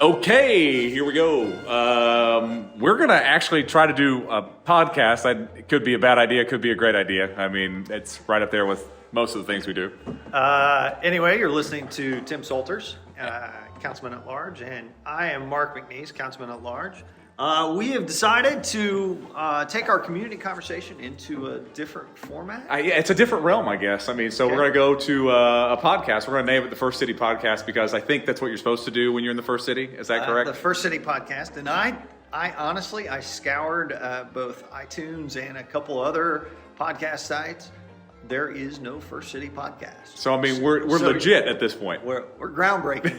Okay, here we go. We're going to actually try to do a podcast. It could be a bad idea, it could be a great idea. I mean, it's right up there with most of the things we do. Anyway, you're listening to Tim Salters, Councilman at Large, and I am Mark McNeese, Councilman at Large. We have decided to take our community conversation into a different format. Yeah, it's a different realm, I guess. I mean, so We're going to go to a podcast. We're going to name it the First City Podcast because I think that's what you're supposed to do when you're in the First City. Is that correct? The First City Podcast. And I honestly, I scoured both iTunes and a couple other podcast sites. There is no First City Podcast. So, I mean, we're legit at this point. We're groundbreaking.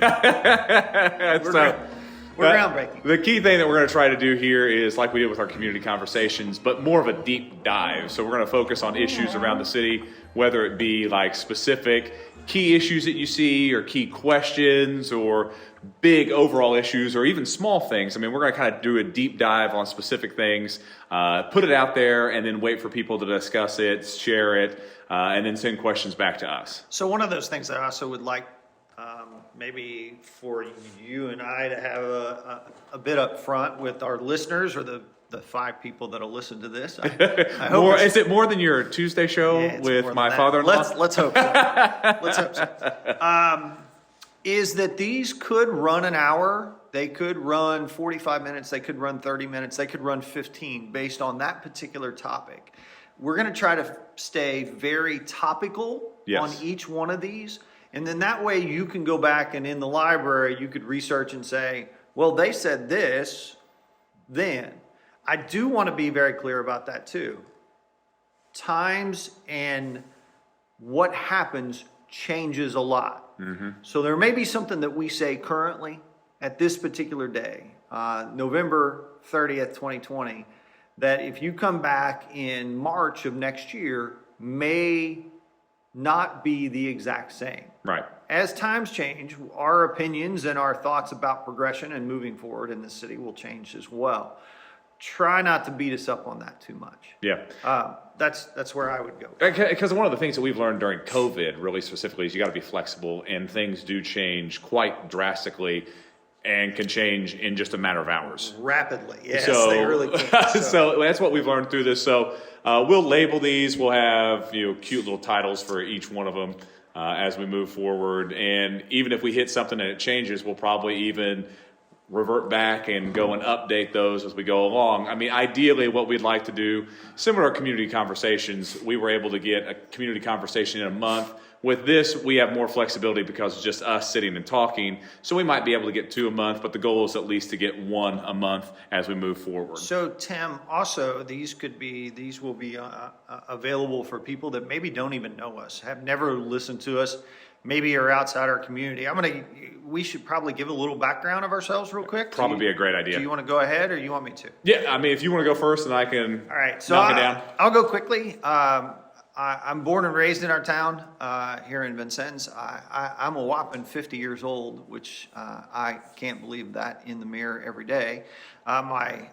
We're groundbreaking. The key thing that we're going to try to do here is like we did with our community conversations, but more of a deep dive. So we're going to focus on issues around the city, whether it be like specific key issues that you see or key questions or big overall issues or even small things. I mean, we're going to kind of do a deep dive on specific things, put it out there, and then wait for people to discuss it, share it, and then send questions back to us. So one of those things that I also would like maybe for you and I to have a bit up front with our listeners or the 5 people that'll listen to this. I hope is it more than your Tuesday show with my father-in-law? Let's hope so. Let's hope so. Is that these could run an hour, they could run 45 minutes, they could run 30 minutes, they could run 15 based on that particular topic. We're going to try to stay very topical on each one of these. And then that way you can go back and in the library, you could research and say, well, they said this, then. I do want to be very clear about that too. Times and what happens changes a lot. Mm-hmm. So there may be something that we say currently at this particular day, November 30th, 2020, that if you come back in March of next year may not be the exact same. Right. As times change, our opinions and our thoughts about progression and moving forward in the city will change as well. Try not to beat us up on that too much. Yeah. That's where I would go. Because one of the things that we've learned during COVID, really specifically, is you got to be flexible, and things do change quite drastically and can change in just a matter of hours. Rapidly, yes, they really can. So that's what we've learned through this. So we'll label these. We'll have cute little titles for each one of them as we move forward. And even if we hit something and it changes, we'll probably even revert back and go and update those as we go along. I mean, ideally, what we'd like to do, similar to community conversations, we were able to get a community conversation in a month. With this, we have more flexibility because it's just us sitting and talking. So we might be able to get 2 a month, but the goal is at least to get 1 a month as we move forward. So Tim, also these will be available for people that maybe don't even know us, have never listened to us, maybe are outside our community. We should probably give a little background of ourselves real quick. Probably be a great idea. Do you want to go ahead or you want me to? Yeah, I mean, if you want to go first, then I can. All right, so knock it down. I'll go quickly. I'm born and raised in our town here in Vincennes. I'm a whopping 50 years old, which I can't believe that in the mirror every day. My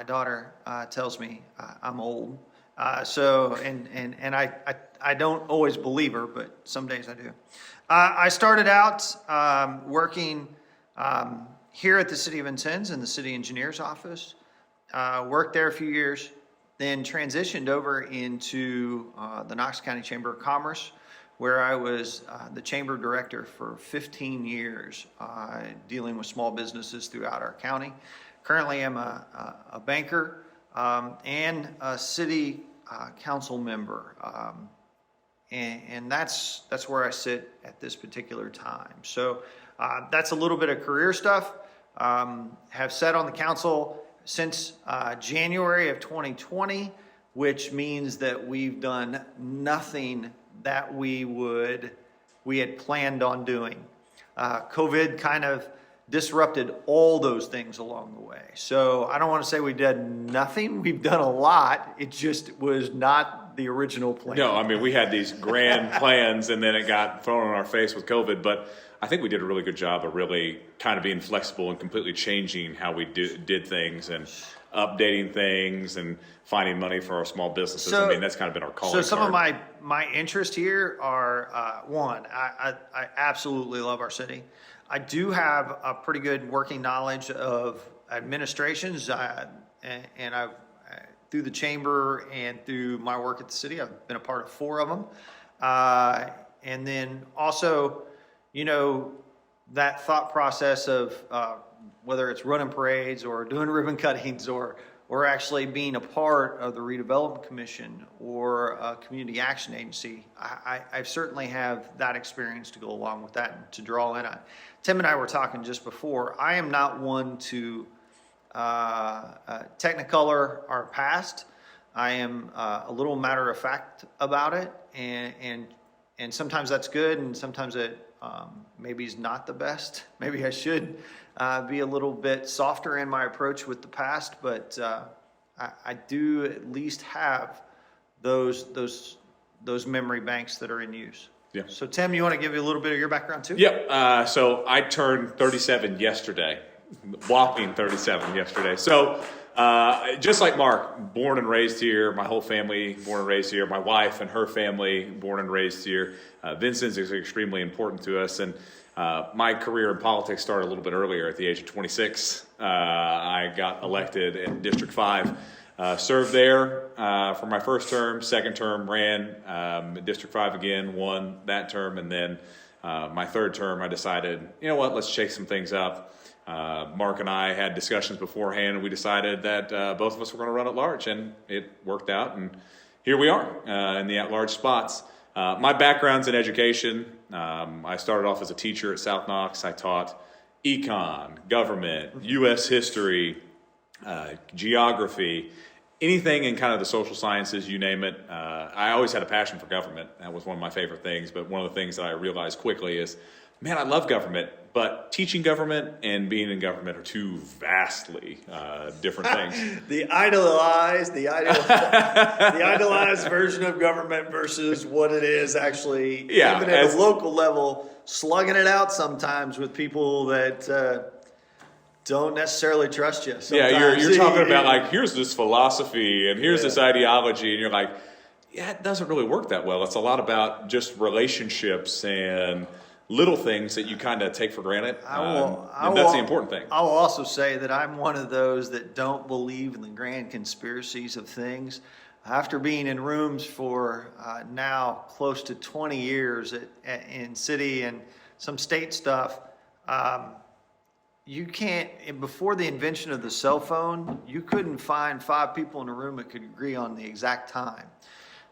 daughter tells me I'm old. And I don't always believe her, but some days I do. I started out working here at the City of Vincennes in the City Engineer's Office. Worked there a few years, then transitioned over into the Knox County Chamber of Commerce, where I was the Chamber Director for 15 years, dealing with small businesses throughout our county. Currently, I'm a banker and a City Council member. And that's where I sit at this particular time. So that's a little bit of career stuff. Have sat on the council since January of 2020, which means that we've done nothing that we had planned on doing. COVID kind of disrupted all those things along the way. So I don't want to say we did nothing. We've done a lot. It just was not the original plan. No, I mean, we had these grand plans and then it got thrown in our face with COVID, but I think we did a really good job of really kind of being flexible and completely changing how we did things. And updating things and finding money for our small businesses. I mean, that's kind of been our calling So some card. of my interest here are, one, I absolutely love our city. I do have a pretty good working knowledge of administrations, and I've, through the chamber and through my work at the city, I've been a part of 4 of them. And then also, that thought process of whether it's running parades or doing ribbon cuttings or actually being a part of the redevelopment commission or a community action agency, I certainly have that experience to go along with that and to draw in on. Tim and I were talking just before. I am not one to technicolor our past. I am a little matter of fact about it, and sometimes that's good, and sometimes it maybe is not the best. Maybe I should be a little bit softer in my approach with the past, but I do at least have those memory banks that are in use. Yeah. So Tim, you want to give you a little bit of your background too? Yep. So I turned 37 yesterday, whopping 37 yesterday. So just like Mark, born and raised here, my whole family born and raised here, my wife and her family born and raised here. Vincennes is extremely important to us, and my career in politics started a little bit earlier. At the age of 26, I got elected in District 5. Served there for my first term, second term ran District 5 again, won that term, and then my third term I decided, you know what, let's shake some things up. Mark and I had discussions beforehand, and we decided that both of us were going to run at large, and it worked out, and here we are in the at-large spots. My background's in education. I started off as a teacher at South Knox. I taught econ, government, U.S. history, geography, anything in kind of the social sciences, you name it. I always had a passion for government. That was one of my favorite things, but one of the things that I realized quickly is, man, I love government, but teaching government and being in government are two vastly different things. The idolized version of government versus what it is actually, even at a local level, slugging it out sometimes with people that don't necessarily trust you. Sometimes. Yeah, you're talking about like, here's this philosophy and here's this ideology, and you're like, yeah, it doesn't really work that well. It's a lot about just relationships and little things that you kind of take for granted. And that's the important thing. I will also say that I'm one of those that don't believe in the grand conspiracies of things. After being in rooms for now close to 20 years in city and some state stuff, you can't, before the invention of the cell phone, you couldn't find 5 people in a room that could agree on the exact time.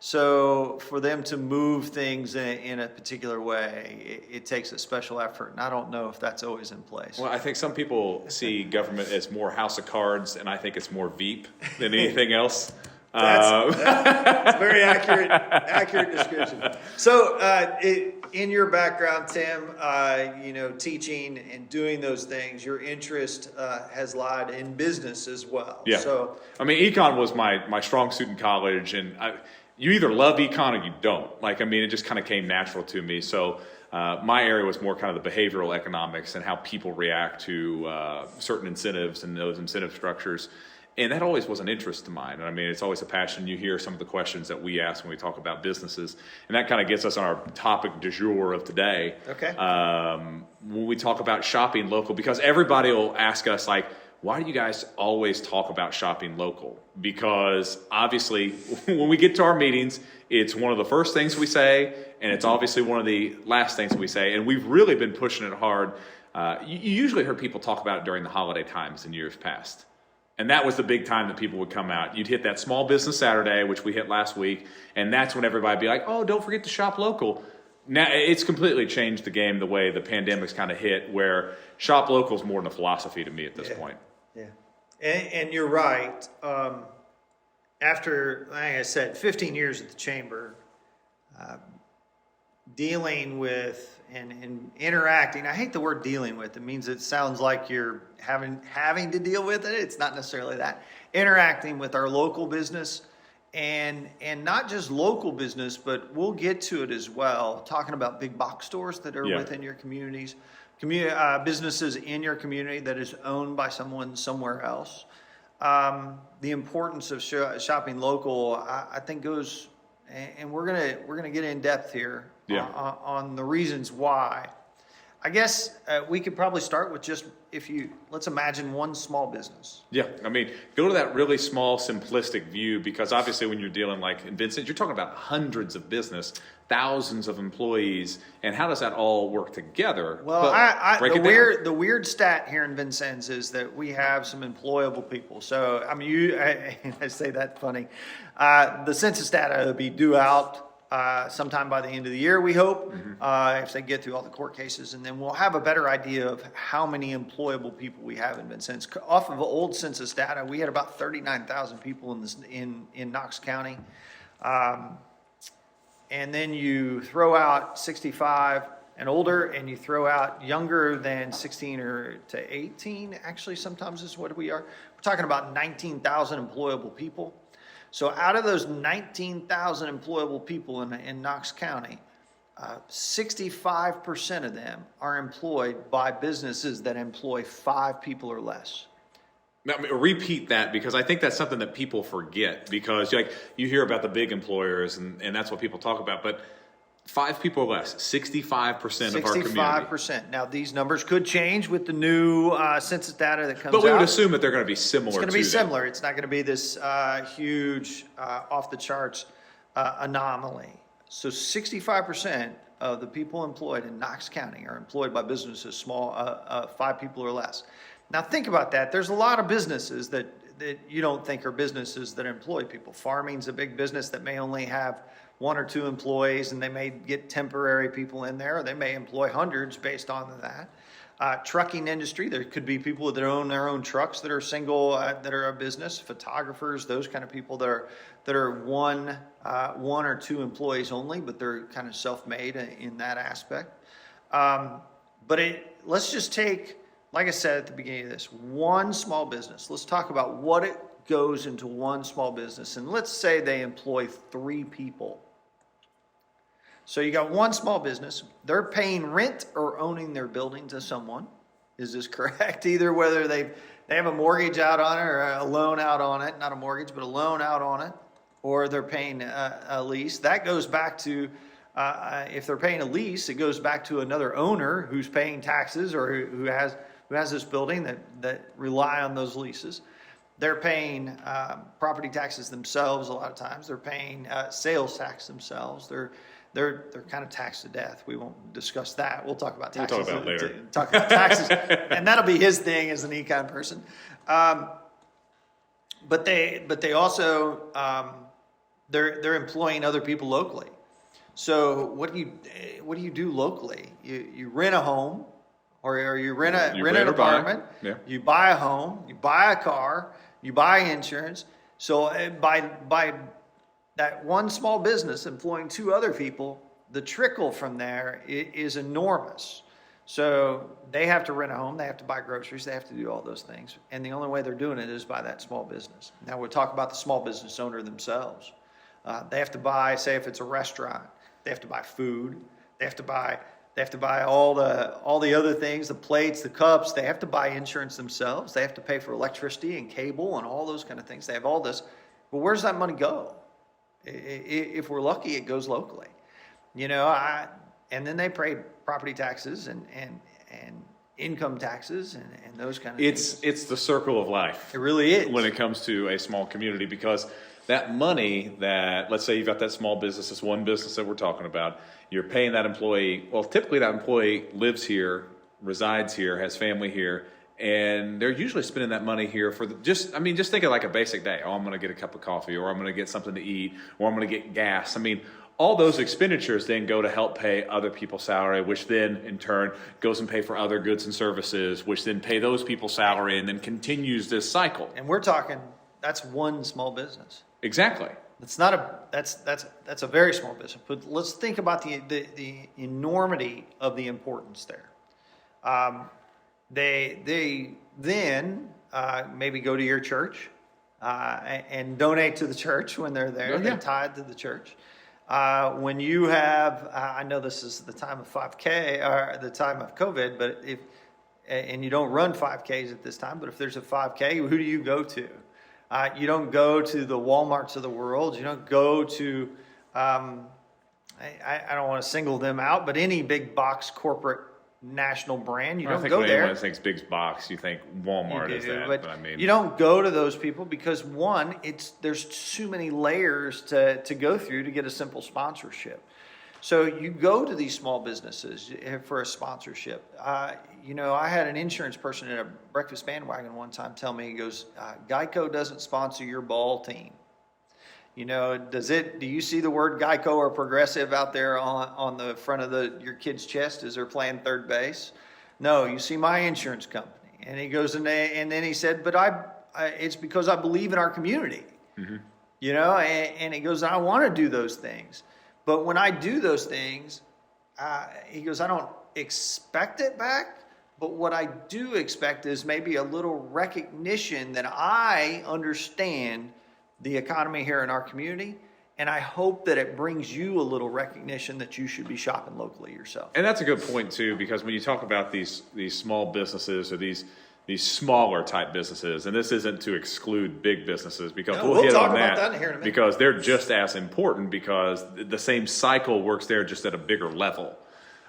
So for them to move things in a particular way, it takes a special effort, and I don't know if that's always in place. Well, I think some people see government as more house of cards, and I think it's more Veep than anything else. That's a very accurate description. So in your background, Tim, teaching and doing those things, your interest has lied in business as well. Yeah. So I mean, econ was my strong suit in college, and you either love econ or you don't. It just kind of came natural to me. So my area was more kind of the behavioral economics and how people react to certain incentives and those incentive structures. And that always was an interest of mine. And it's always a passion. You hear some of the questions that we ask when we talk about businesses. And that kind of gets us on our topic du jour of today. Okay. When we talk about shopping local, because everybody will ask us, like, why do you guys always talk about shopping local? Because obviously, when we get to our meetings, it's one of the first things we say, and it's obviously one of the last things we say. And we've really been pushing it hard. You usually heard people talk about it during the holiday times in years past. And that was the big time that people would come out. You'd hit that small business Saturday, which we hit last week, and that's when everybody would be like, oh, don't forget to shop local. Now, it's completely changed the game the way the pandemic's kind of hit, where shop local is more than a philosophy to me at this point. Yeah. And you're right. After, like I said, 15 years at the chamber, dealing with and interacting, I hate the word dealing with. It means it sounds like you're having to deal with it. It's not necessarily that. Interacting with our local business, and not just local business, but we'll get to it as well, talking about big box stores that are within your communities, businesses in your community that is owned by someone somewhere else. the importance of shopping local, I think goes, and we're gonna get in depth here Yeah. on the reasons why. I guess we could probably start with just let's imagine one small business. Yeah, I mean, go to that really small, simplistic view, because obviously when you're dealing like in Vincent, you're talking about hundreds of business, thousands of employees, and how does that all work together? Well, But break it down. the weird stat here in Vincennes is that we have some employable people. So I mean, I say that funny. The census data will be due out sometime by the end of the year, we hope, if they get through all the court cases, and then we'll have a better idea of how many employable people we have in Vincennes. Off of old census data, we had about 39,000 people in Knox County. And then you throw out 65 and older, and you throw out younger than 16 or to 18, actually sometimes is what we are. We're talking about 19,000 employable people. So out of those 19,000 employable people in Knox County, 65% of them are employed by businesses that employ 5 people or less. Now, repeat that, because I think that's something that people forget, because like you hear about the big employers and that's what people talk about, but 5 people or less, 65% of our community. 65%. Now, these numbers could change with the new census data that comes out. But we would assume that they're going to be similar. It's going to be similar. It's not going to be this huge, off-the-charts anomaly. So 65% of the people employed in Knox County are employed by businesses 5 people or less. Now, think about that. There's a lot of businesses that you don't think are businesses that employ people. Farming's a big business that may only have 1 or 2 employees, and they may get temporary people in there, or they may employ hundreds based on that. Trucking industry, there could be people that own their own trucks that are single, that are a business. Photographers, those kind of people that are one or 2 employees only, but they're kind of self-made in that aspect. Let's just take, like I said at the beginning of this, one small business. Let's talk about what it goes into one small business, and let's say they employ 3 people. So you got one small business, they're paying rent or owning their building to someone. Is this correct? Either whether they have a mortgage out on it or a loan out on it, not a mortgage, but a loan out on it, or they're paying a lease. That goes back to, if they're paying a lease, it goes back to another owner who's paying taxes or who has this building that rely on those leases. They're paying property taxes themselves a lot of times. They're paying sales tax themselves. They're kind of taxed to death. We won't discuss that. We'll talk about taxes. We'll talk about it later. Talk about taxes, and that'll be his thing as an econ person. But they also they're employing other people locally. So what do you do locally? You rent a home, or you rent an apartment. Yeah. You buy a home. You buy a car. You buy insurance. So by that one small business employing 2 other people, the trickle from there is enormous. So they have to rent a home, they have to buy groceries, they have to do all those things. And the only way they're doing it is by that small business. Now we'll talk about the small business owner themselves. They have to buy, say if it's a restaurant, they have to buy food, they have to buy all the other things, the plates, the cups, they have to buy insurance themselves, they have to pay for electricity and cable and all those kind of things. They have all this. But where's that money go? If we're lucky, it goes locally, and then they pay property taxes and income taxes and those kind of things. It's the circle of life. It really is. When it comes to a small community, because that money that, let's say you've got that small business, this one business that we're talking about, you're paying that employee. Well, typically that employee lives here, resides here, has family here, and they're usually spending that money here for just think of like a basic day. Oh, I'm going to get a cup of coffee, or I'm going to get something to eat, or I'm going to get gas. I mean, all those expenditures then go to help pay other people's salary, which then in turn goes and pay for other goods and services, which then pay those people's salary, and then continues this cycle. And we're talking, that's one small business. Exactly. That's a very small business. But let's think about the enormity of the importance there. They then maybe go to your church and donate to the church when they're there. Oh, yeah. They tithe to the church. When you have, I know this is the time of 5K or the time of COVID, but and you don't run 5Ks at this time, but if there's a 5K, who do you go to? You don't go to the Walmarts of the world. You don't go to, I don't want to single them out, but any big box corporate national brand, you don't go when there. anyone thinks big box, you think Walmart is that. But I mean, you don't go to those people because one, there's too many layers to go through to get a simple sponsorship. So you go to these small businesses for a sponsorship. I had an insurance person at a breakfast bandwagon one time tell me, he goes, Geico doesn't sponsor your ball team. Do you see the word Geico or Progressive out there on the front of your kid's chest as they're playing third base? No, you see my insurance company. And he goes, and then he said, but it's because I believe in our community. Mm-hmm. And he goes, I want to do those things. But when I do those things, he goes, I don't expect it back. But what I do expect is maybe a little recognition that I understand the economy here in our community, and I hope that it brings you a little recognition that you should be shopping locally yourself. And that's a good point too, because when you talk about these small businesses or these smaller type businesses, and this isn't to exclude big businesses, because we'll hit talk on about that in here in a minute. because they're just as important, because the same cycle works there, just at a bigger level.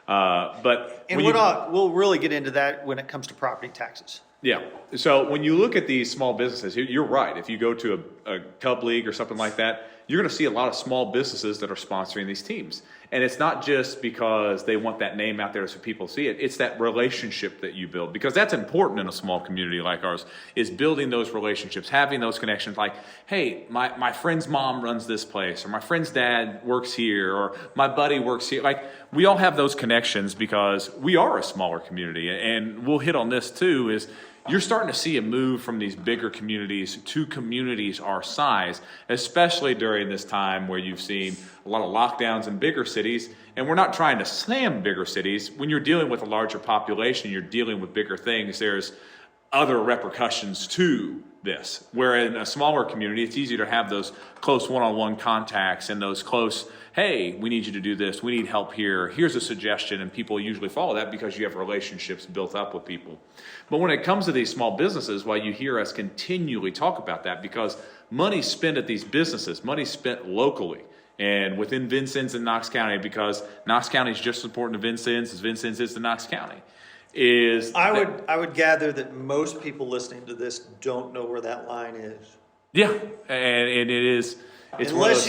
We'll really get into that when it comes to property taxes. Yeah. So when you look at these small businesses, you're right. If you go to a Cub League or something like that, you're going to see a lot of small businesses that are sponsoring these teams. And it's not just because they want that name out there so people see it. It's that relationship that you build, because that's important in a small community like ours, is building those relationships, having those connections. Like, hey, my friend's mom runs this place, or my friend's dad works here, or my buddy works here. Like, we all have those connections because we are a smaller community. And we'll hit on this too, is you're starting to see a move from these bigger communities to communities our size, especially during this time where you've seen a lot of lockdowns in bigger cities. And we're not trying to slam bigger cities. When you're dealing with a larger population, you're dealing with bigger things, there's other repercussions to this. Where in a smaller community, it's easier to have those close one-on-one contacts and those close, hey, we need you to do this, we need help here, here's a suggestion, and people usually follow that because you have relationships built up with people. But when it comes to these small businesses, why you hear us continually talk about that, because money spent at these businesses, money spent locally and within Vincennes and Knox County, because Knox County is just as important to Vincennes as Vincennes is to Knox County. I would gather that most people listening to this don't know where that line is. Yeah, and it is. It's unless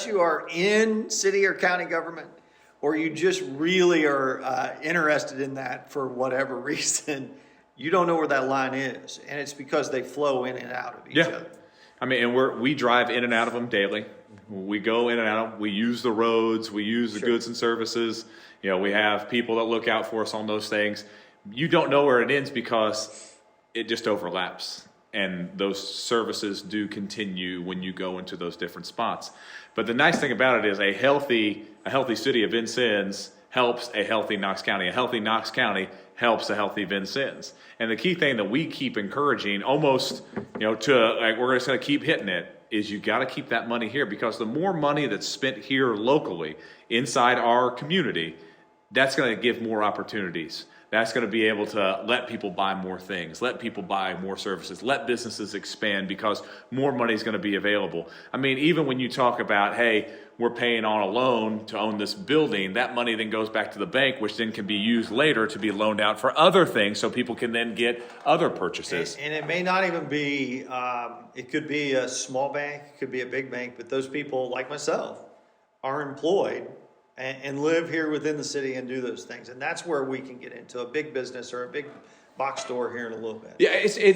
you are in city or county government, or you just really are interested in that for whatever reason, you don't know where that line is, and it's because they flow in and out of each other. I mean, and we drive in and out of them daily. We go in and out of them. We use the roads. We use the goods and services. We have people that look out for us on those things. You don't know where it ends because it just overlaps. And those services do continue when you go into those different spots. But the nice thing about it is a healthy city of Vincennes helps a healthy Knox County. A healthy Knox County helps a healthy Vincennes. And the key thing that we keep encouraging, almost, we're just going to keep hitting it, is you got to keep that money here, because the more money that's spent here locally inside our community, that's going to give more opportunities. That's going to be able to let people buy more things, let people buy more services, let businesses expand, because more money is going to be available. I mean, even when you talk about, hey, we're paying on a loan to own this building, that money then goes back to the bank, which then can be used later to be loaned out for other things, so people can then get other purchases. And it may not even be, it could be a small bank, it could be a big bank, but those people, like myself, are employed and live here within the city and do those things. And that's where we can get into a big business or a big box store here in a little bit. Yeah,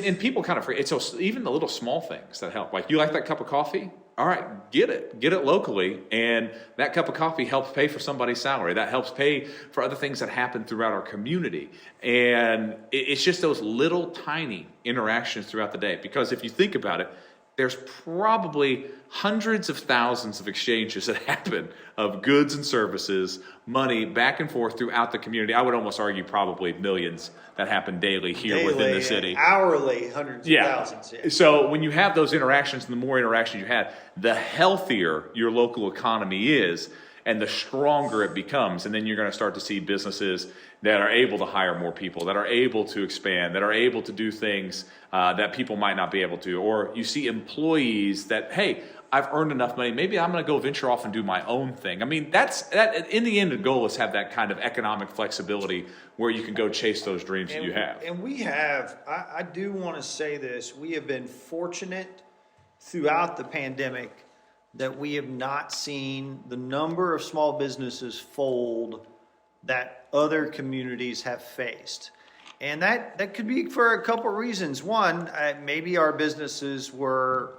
and people kind of forget. It's even the little small things that help. Like, you like that cup of coffee? All right, get it locally, and that cup of coffee helps pay for somebody's salary. That helps pay for other things that happen throughout our community. And it's just those little tiny interactions throughout the day. Because if you think about it, there's probably hundreds of thousands of exchanges that happen of goods and services, money back and forth throughout the community. I would almost argue probably millions that happen daily here within the city. Hourly, hundreds of thousands. Yeah. So when you have those interactions, and the more interactions you have, the healthier your local economy is. and the stronger it becomes. And then you're going to start to see businesses that are able to hire more people, that are able to expand, that are able to do things that people might not be able to. Or you see employees that, hey, I've earned enough money. Maybe I'm going to go venture off and do my own thing. I mean, that in the end, the goal is have that kind of economic flexibility where you can go chase those dreams that you have. And we have, I do want to say this, we have been fortunate throughout the pandemic that we have not seen the number of small businesses fold that other communities have faced. And that could be for a couple of reasons. One, maybe our businesses were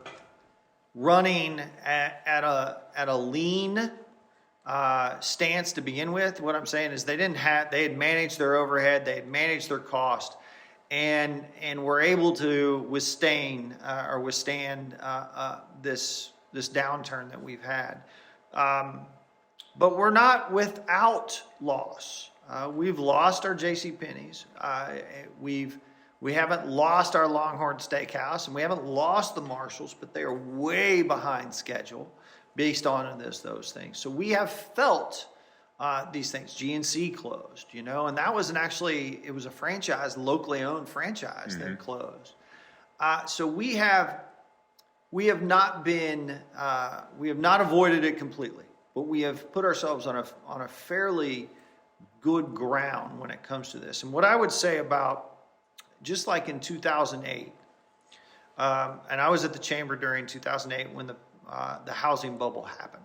running at a lean stance to begin with. What I'm saying is they had managed their overhead, they had managed their cost, and were able to withstand this downturn that we've had. But we're not without loss. We've lost our JCPenney's. We haven't lost our Longhorn Steakhouse, and we haven't lost the Marshalls, but they are way behind schedule based on those things. So we have felt these things. GNC closed, and that was it was a franchise, locally owned franchise that closed. So we have not avoided it completely, but we have put ourselves on a fairly good ground when it comes to this. And what I would say about, just like in 2008, and I was at the chamber during 2008 when the housing bubble happened.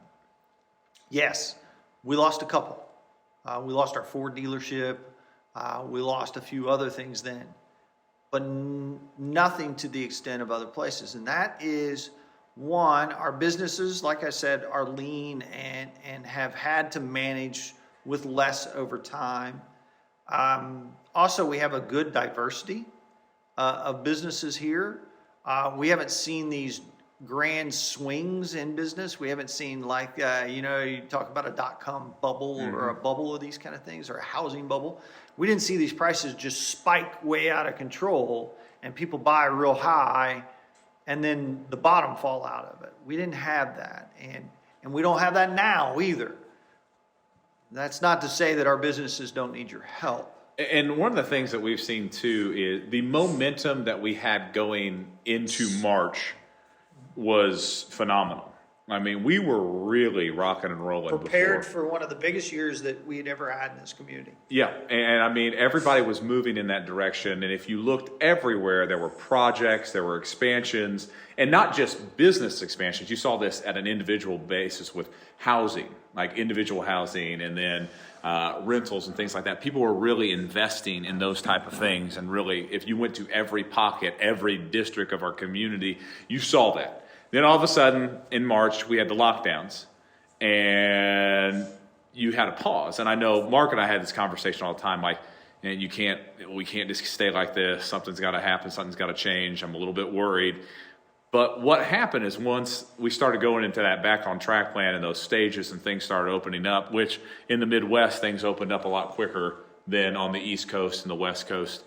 Yes, we lost a couple. We lost our Ford dealership. We lost a few other things then, but nothing to the extent of other places. And that is, one, our businesses, like I said, are lean and have had to manage with less over time. Also, we have a good diversity of businesses here. We haven't seen these grand swings in business. We haven't seen you talk about a dot-com bubble or a bubble of these kind of things, or a housing bubble. We didn't see these prices just spike way out of control and people buy real high and then the bottom fall out of it. We didn't have that. And we don't have that now either. That's not to say that our businesses don't need your help. And one of the things that we've seen too is the momentum that we had going into March was phenomenal. I mean, we were really rocking and rolling. Prepared for one of the biggest years that we had ever had in this community. Yeah, and I mean, everybody was moving in that direction. And if you looked everywhere, there were projects, there were expansions, and not just business expansions. You saw this at an individual basis with housing, like individual housing, and then rentals and things like that. People were really investing in those type of things. And really, if you went to every pocket, every district of our community, you saw that. Then all of a sudden, in March, we had the lockdowns, and you had a pause. And I know Mark and I had this conversation all the time, like, and we can't just stay like this. Something's got to happen. Something's got to change. I'm a little bit worried. But what happened is once we started going into that back on track plan and those stages and things started opening up, which in the Midwest, things opened up a lot quicker than on the East Coast and the West Coast.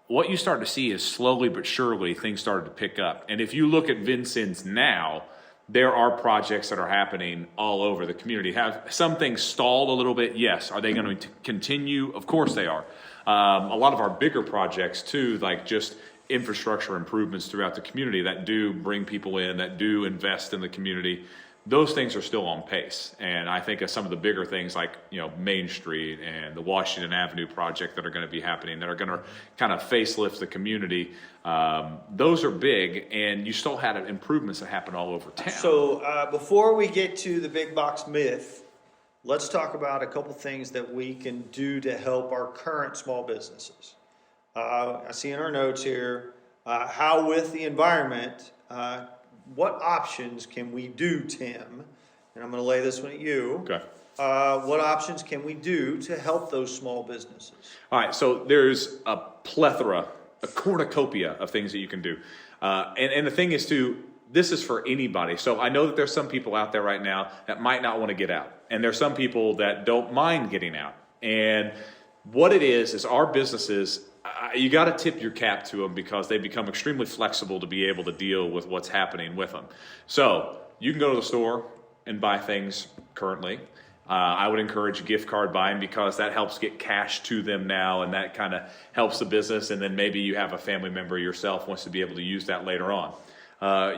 What you start to see is slowly but surely things started to pick up. And if you look at Vincennes now, there are projects that are happening all over the community. Have some things stalled a little bit? Yes. Are they going to continue? Of course they are. A lot of our bigger projects too, like just infrastructure improvements throughout the community that do bring people in, that do invest in the community, those things are still on pace. And I think of some of the bigger things like, Main Street and the Washington Avenue project that are going to be happening, that are going to kind of facelift the community. Those are big, and you still had improvements that happen all over town. So before we get to the big box myth, let's talk about a couple things that we can do to help our current small businesses. I see in our notes here, how with the environment, what options can we do, Tim? And I'm going to lay this one at you. Okay. What options can we do to help those small businesses? All right, so there's a plethora, a cornucopia of things that you can do. And the thing is, too, this is for anybody. So I know that there's some people out there right now that might not want to get out. And there's some people that don't mind getting out. And what it is our businesses, you got to tip your cap to them because they become extremely flexible to be able to deal with what's happening with them. So you can go to the store, and buy things currently. I would encourage gift card buying because that helps get cash to them now, and that kind of helps the business. And then maybe you have a family member yourself wants to be able to use that later on.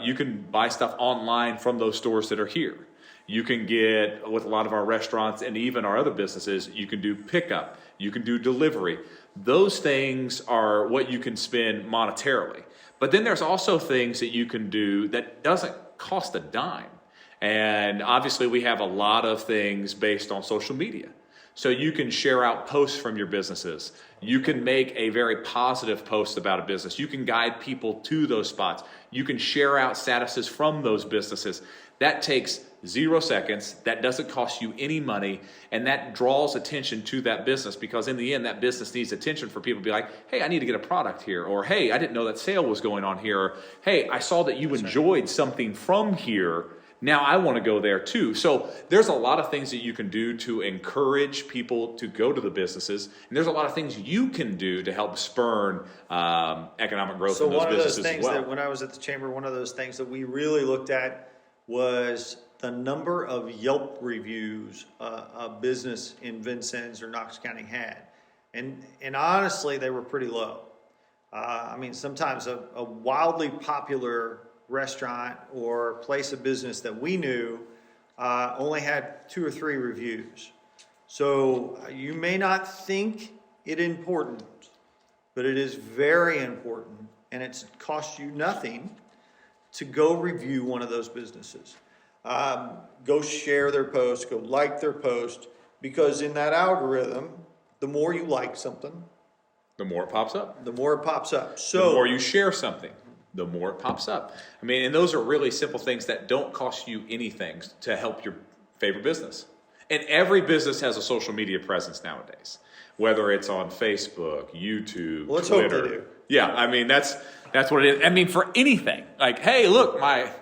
You can buy stuff online from those stores that are here. You can get, with a lot of our restaurants and even our other businesses, you can do pickup, you can do delivery. Those things are what you can spend monetarily. But then there's also things that you can do that doesn't cost a dime. And obviously we have a lot of things based on social media. So you can share out posts from your businesses. You can make a very positive post about a business. You can guide people to those spots. You can share out statuses from those businesses. That takes 0 seconds. That doesn't cost you any money. And that draws attention to that business, because in the end, that business needs attention for people to be like, hey, I need to get a product here. Or, hey, I didn't know that sale was going on here. Or, hey, I saw that you enjoyed something from here. Now I want to go there too. So there's a lot of things that you can do to encourage people to go to the businesses. And there's a lot of things you can do to help spurn economic growth in those businesses as well. So one of those things that when I was at the chamber, one of those things that we really looked at was the number of Yelp reviews a business in Vincennes or Knox County had. And honestly, they were pretty low. I mean, sometimes a wildly popular restaurant or place of business that we knew only had 2 or 3 reviews. So you may not think it important, but it is very important, and it costs you nothing to go review one of those businesses. Go share their post, go like their post, because in that algorithm, the more you like something, the more it pops up. The more it pops up. So the more you share something, the more it pops up. I mean, and those are really simple things that don't cost you anything to help your favorite business. And every business has a social media presence nowadays, whether it's on Facebook, YouTube, let's Twitter. Hope they do. Yeah, I mean, that's what it is. I mean, for anything, like, hey, look, my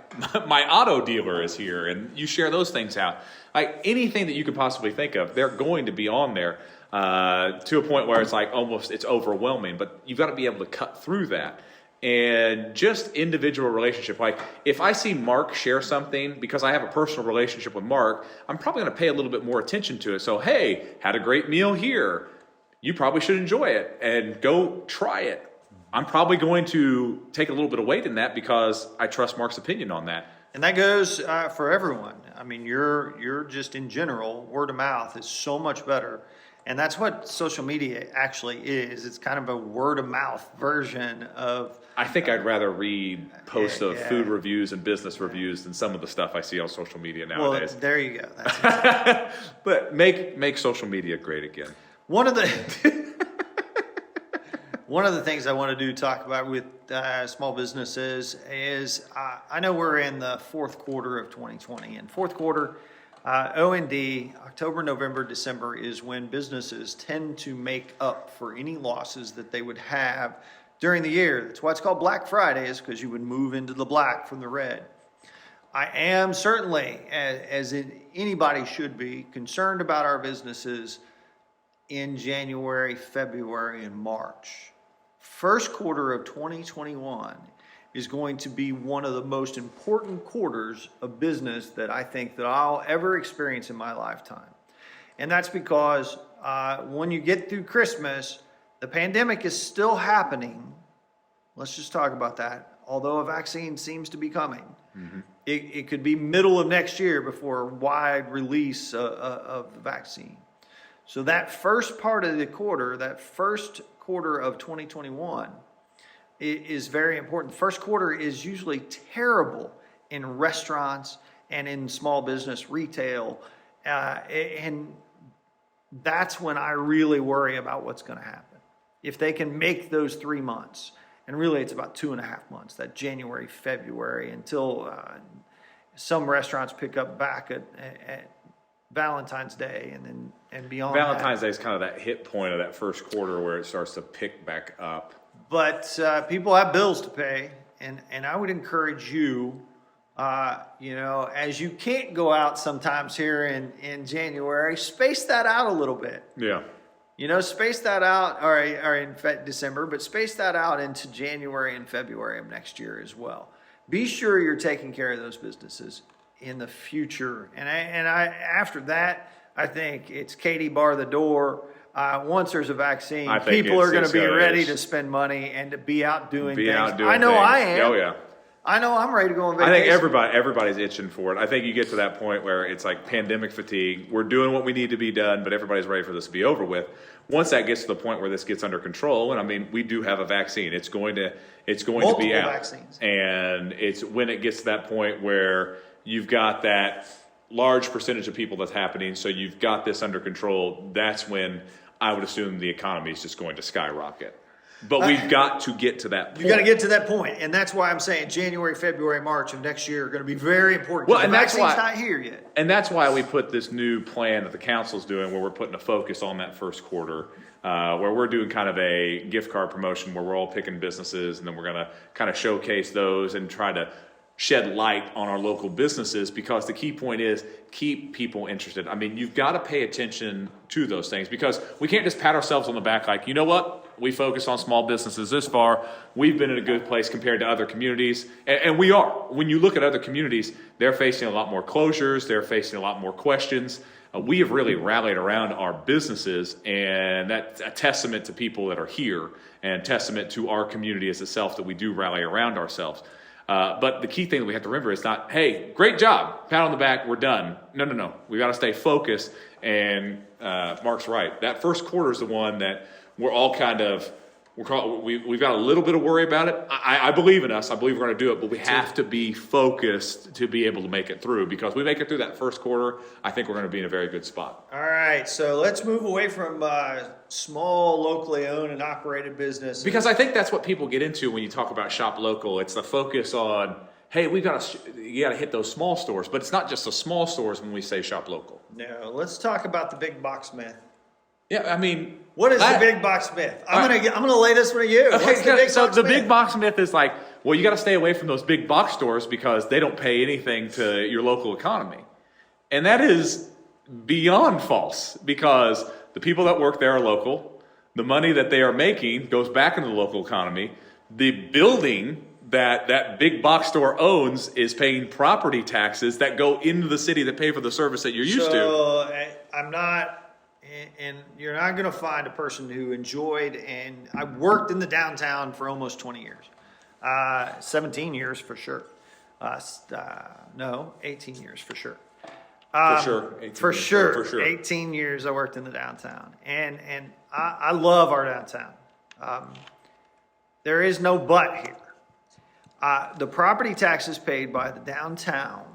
auto dealer is here, and you share those things out. Like anything that you could possibly think of, they're going to be on there to a point where it's like almost it's overwhelming. But you've got to be able to cut through that. And just individual relationship. Like if I see Mark share something, because I have a personal relationship with Mark, I'm probably going to pay a little bit more attention to it. So, hey, had a great meal here. You probably should enjoy it and go try it. I'm probably going to take a little bit of weight in that because I trust Mark's opinion on that. And that goes for everyone. I mean, you're just in general, word of mouth is so much better. And that's what social media actually is. It's kind of a word of mouth version of. I think I'd rather read posts of food reviews and business reviews than some of the stuff I see on social media nowadays. Well, there you go. That's exactly. But make social media great again. One of the things I want to talk about with small businesses is I know we're in the fourth quarter of 2020, and fourth quarter. O&D, October, November, December is when businesses tend to make up for any losses that they would have during the year. That's why it's called Black Friday, is because you would move into the black from the red. I am certainly, as anybody should be, concerned about our businesses in January, February, and March. First quarter of 2021 is going to be one of the most important quarters of business that I think that I'll ever experience in my lifetime. And that's because when you get through Christmas, the pandemic is still happening. Let's just talk about that. Although a vaccine seems to be coming. Mm-hmm. It could be middle of next year before a wide release of the vaccine. So that first part of the quarter, that first quarter of 2021, is very important. First quarter is usually terrible in restaurants and in small business retail. And that's when I really worry about what's going to happen. If they can make those 3 months, and really it's about 2.5 months, that January, February, until some restaurants pick up back at Valentine's Day and beyond. Valentine's Day is kind of that hit point of that first quarter where it starts to pick back up. But people have bills to pay, and I would encourage you, as you can't go out sometimes here in January, space that out a little bit. Yeah. Space that out, or in December, but space that out into January and February of next year as well. Be sure you're taking care of those businesses. in the future. And after that, I think it's Katie bar the door. Once there's a vaccine, I think people are going to it's be gonna- ready to spend money and to be out doing things. I know things. I am. Oh, yeah. I know I'm ready to go on I vacation. think everybody's itching for it. I think you get to that point where it's like pandemic fatigue. We're doing what we need to be done, but everybody's ready for this to be over with. Once that gets to the point where this gets under control, and I mean, we do have a vaccine. It's going to be Multiple out. vaccines. And it's when it gets to that point where you've got that large percentage of people that's happening, so you've got this under control, that's when I would assume the economy is just going to skyrocket. But we've got to get to that point. You got to get to that point, and that's why I'm saying January, February, March of next year are going to be very important. Well, the and that's vaccine's why- not here yet. And that's why we put this new plan that the council's doing, where we're putting a focus on that first quarter, where we're doing kind of a gift card promotion where we're all picking businesses, and then we're going to kind of showcase those and try to shed light on our local businesses, because the key point is keep people interested. I mean, you've got to pay attention to those things, because we can't just pat ourselves on the back like, you know what? We focus on small businesses this far. We've been in a good place compared to other communities. And we are. When you look at other communities, they're facing a lot more closures. They're facing a lot more questions. We have really rallied around our businesses, and that's a testament to people that are here and testament to our community as itself, that we do rally around ourselves. But the key thing that we have to remember is not, hey, great job, pat on the back, we're done. No. We got to stay focused. And Mark's right. That first quarter is the one that we're all kind of, we've got a little bit of worry about it. I believe in us. I believe we're going to do it, but we have to be focused to be able to make it through, because we make it through that first quarter, I think we're going to be in a very good spot. All right, so let's move away from small, locally owned and operated business. Because I think that's what people get into when you talk about shop local. It's the focus on, hey, you got to hit those small stores, but it's not just the small stores when we say shop local. No, let's talk about the big box myth. Yeah, I mean, what is the big box myth? I'm gonna lay this one to you. What's the big box myth? Big box myth is like, well, you got to stay away from those big box stores because they don't pay anything to your local economy, and that is beyond false, because the people that work there are local. The money that they are making goes back into the local economy. The building that big box store owns is paying property taxes that go into the city that pay for the service that you're used to. So I'm not. And you're not going to find a person who enjoyed, and I worked in the downtown for almost 20 years, 17 years for sure. No, 18 years for sure. For sure. 18 years I worked in the downtown, and I love our downtown. There is no but here. The property taxes paid by the downtown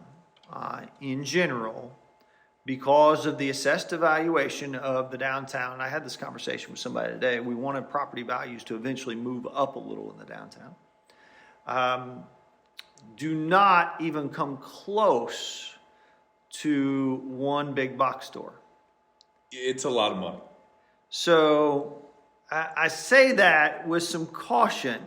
in general, because of the assessed evaluation of the downtown. I had this conversation with somebody today. We wanted property values to eventually move up a little in the downtown. Do not even come close to one big box store. It's a lot of money. So I say that with some caution,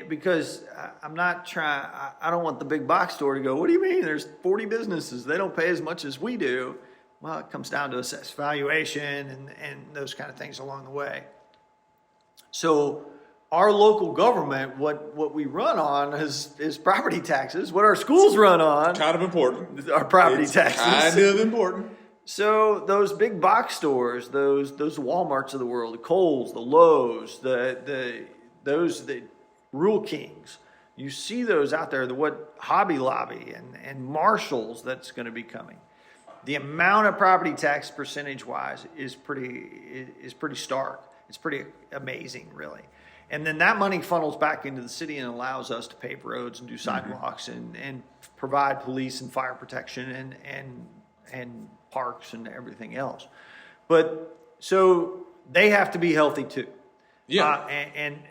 because I'm not trying, I don't want the big box store to go, what do you mean? There's 40 businesses. They don't pay as much as we do. Well, it comes down to assessed valuation and those kind of things along the way. So our local government, what we run on is property taxes. What our schools run on. Kind of important. Are property taxes. Kind of important. So those big box stores, those Walmarts of the world, the Kohl's, the Lowe's, those Rural Kings, you see those out there, Hobby Lobby and Marshall's that's going to be coming. The amount of property tax percentage wise is pretty stark. It's pretty amazing, really. And then that money funnels back into the city and allows us to pave roads and do sidewalks and provide police and fire protection and parks and everything else. But so they have to be healthy too. Yeah.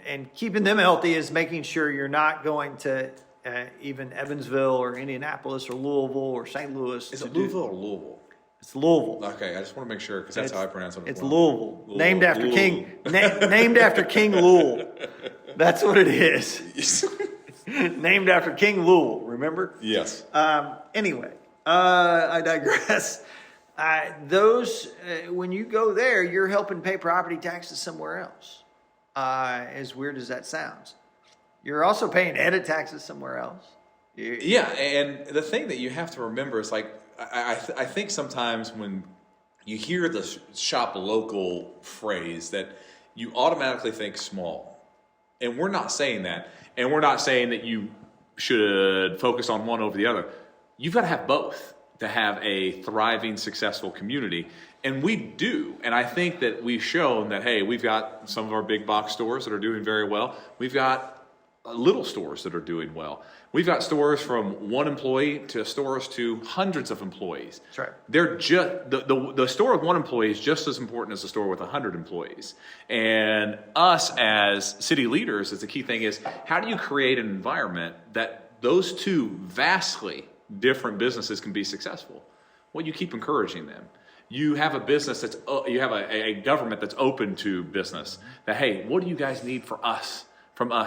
And keeping them healthy is making sure you're not going to even Evansville or Indianapolis or Louisville or St. Louis. Is it Louisville orLouisville? It's Louisville. Okay, I just want to make sure, because that's how I pronounce it. It's Louisville, named after King Louisville. That's what it is. Named after King Louisville. Remember? Yes. Anyway, I digress. When you go there, you're helping pay property taxes somewhere else. As weird as that sounds, you're also paying edit taxes somewhere else. Yeah, and the thing that you have to remember is like, I think sometimes when you hear the shop local phrase that you automatically think small. And we're not saying that. And we're not saying that you should focus on one over the other. You've got to have both to have a thriving, successful community. And we do. And I think that we've shown that, hey, we've got some of our big box stores that are doing very well. We've got little stores that are doing well. We've got stores from one employee to stores to hundreds of employees. That's right. They're just the store with one employee is just as important as the store with 100 employees. And us as city leaders, is the key thing is how do you create an environment that those two vastly different businesses can be successful? Well, you keep encouraging them. You have a business that's you have a government that's open to business. That hey, what do you guys need from us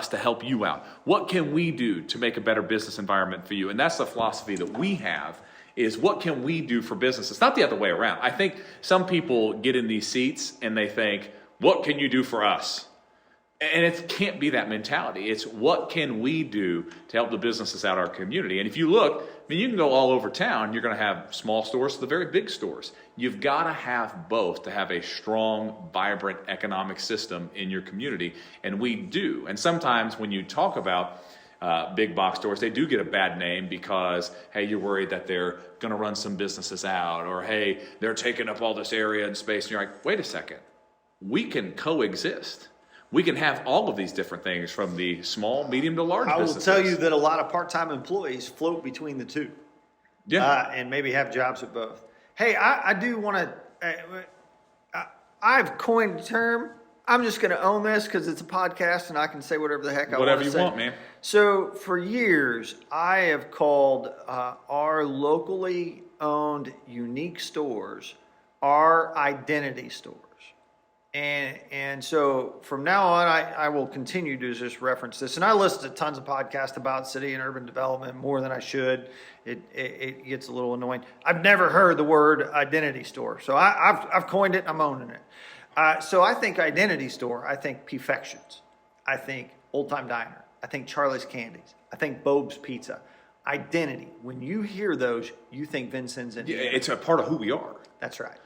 to help you out? What can we do to make a better business environment for you? And that's the philosophy that we have, is what can we do for business? It's not the other way around. I think some people get in these seats and they think, what can you do for us? And it can't be that mentality. It's what can we do to help the businesses out in our community? And if you look, I mean, you can go all over town. You're going to have small stores to the very big stores. You've got to have both to have a strong, vibrant economic system in your community. And we do. And sometimes when you talk about big box stores, they do get a bad name because, hey, you're worried that they're going to run some businesses out, or, hey, they're taking up all this area and space. And you're like, wait a second. We can coexist. We can have all of these different things from the small, medium to large businesses. I will tell you that a lot of part-time employees float between the two. Yeah. And maybe have jobs at both. Hey, I do want to, I've coined a term. I'm just going to own this because it's a podcast and I can say whatever the heck I want to say. Whatever you want, man. So for years, I have called our locally owned unique stores our identity stores. And so from now on, I will continue to just reference this. And I listen to tons of podcasts about city and urban development, more than I should. It gets a little annoying. I've never heard the word identity store. So I've coined it, I'm owning it. So I think identity store, I think Perfections. I think Old Time Diner. I think Charlie's Candies. I think Bobe's Pizza. Identity. When you hear those, you think Vincennes, Indiana. Yeah, it's a part of who we are. That's right.